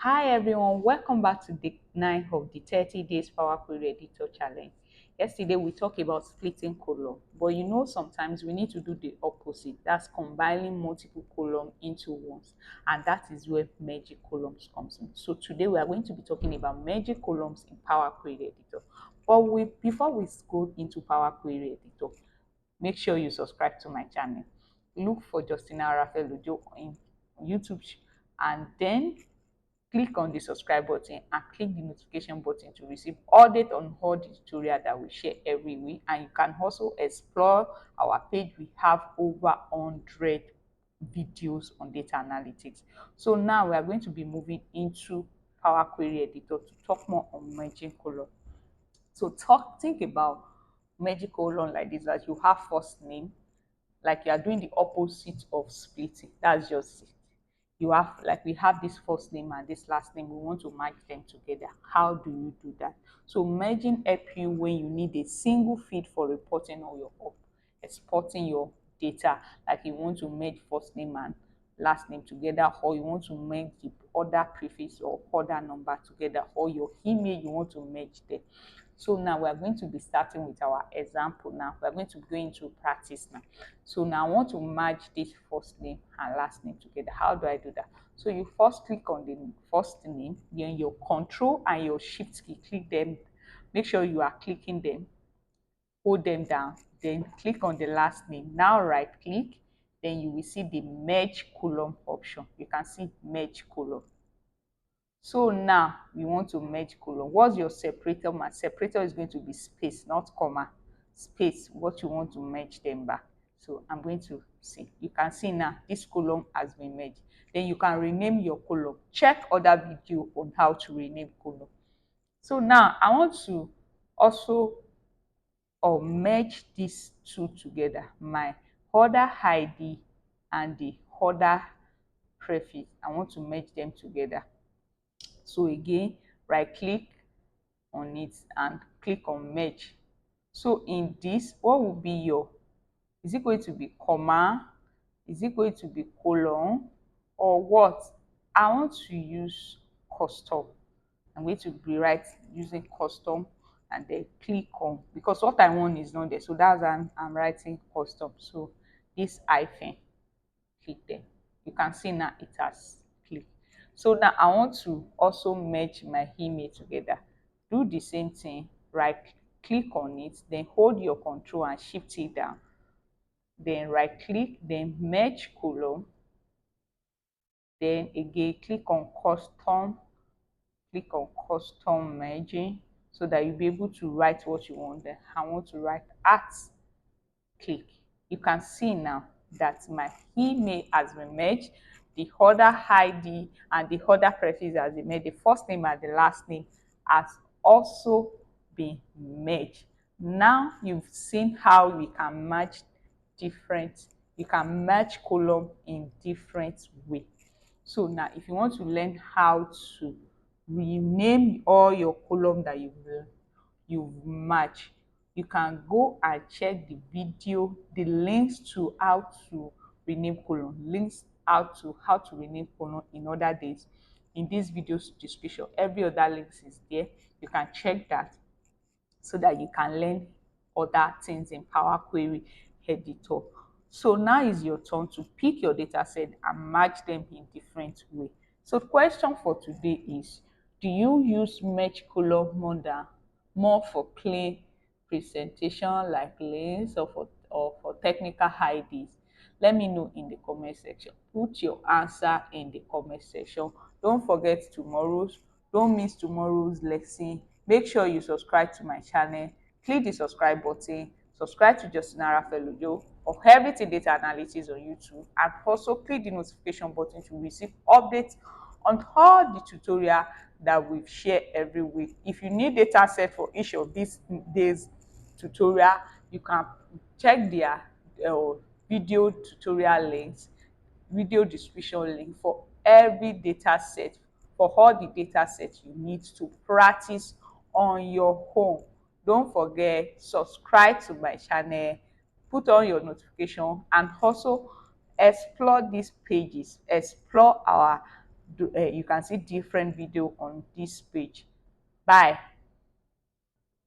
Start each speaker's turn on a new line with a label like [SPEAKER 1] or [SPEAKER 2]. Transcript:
[SPEAKER 1] Hi everyone, welcome back to day 9 of the 30 days Power Query Editor Challenge. Yesterday we talked about splitting column, but sometimes we need to do the opposite. That's combining multiple columns into ones, and that is where merging columns comes in. So today we are going to be talking about merging columns in Power Query Editor. But before we go into Power Query Editor, make sure you subscribe to my channel. Look for Justina Raphael-Ojo in YouTube and then click on the subscribe button and click the notification button to receive update on all the tutorial that we share every week. And you can also explore our page. We have over 100 videos on data analytics. So now we are going to be moving into Power Query Editor to talk more on merging column. So think about merging column like this, that you have first name, like you are doing the opposite of splitting. That's just it. You have, like, we have this first name and this last name, we want to merge them together. How do you do that? So merging help you when you need a single feed for reporting or your exporting your data, like you want to merge first name and last name together, or you want to merge the other prefix or other number together, or your email, you want to merge them. So now we are going to be starting with our example. Now we are going to go into practice now. So now I want to merge this first name and last name together. How do I do that? So you first click on the first name, then your control and your shift key, click them. Make sure you are clicking them, hold them down, then click on the last name. Now right click, then you will see the merge column option. You can see merge column. So now we want to merge column. What's your separator? My separator is going to be space, not comma. Space, what you want to merge them back. So I'm going to see. You can see now this column has been merged. Then you can rename your column. Check other video on how to rename column. So now I want to also merge these two together. My order ID and the order prefix. I want to merge them together. So again, right click on it and click on merge. So in this, what will be your, is it going to be comma, is it going to be colon, or what? I want to use custom. I'm going to be using custom and then click on, because what I want is not there, so that's why I'm writing custom. So this hyphen, click there. You can see now it has clicked. So now I want to also merge my email together. Do the same thing, right click on it, then hold your control and shift it down, then right click, then merge column, then again click on custom merging, so that you'll be able to write what you want. Then I want to write at, click. You can see now that my email has been merged, the order ID and the order prefix has been merged, the first name and the last name has also been merged. Now you've seen how we can merge column in different way. So now if you want to learn how to rename all your column that you've matched, you can go and check the video, the links to how to rename column, links how to rename column in other days in this video's description. Every other links is there. You can check that so that you can learn other things in Power Query Editor. So now is your turn to pick your data set and match them in different way. So the question for today is, do you use merge column more for clean presentation like links, or for technical IDs? Let me know in the comment section. Put your answer in the comment section. Don't forget don't miss tomorrow's lesson. Make sure you subscribe to my channel. Click the subscribe button. Subscribe to Justina Raphael-Ojo of Everything Data Analytics on YouTube, and also click the notification button to receive updates on all the tutorial that we've shared every week. If you need data set for each of these days tutorial, you can check their video tutorial links, video description link for every data set, for all the data sets you need to practice on your own. Don't forget, subscribe to my channel, put on your notification, and also explore these pages, explore our you can see different video on this page. Bye.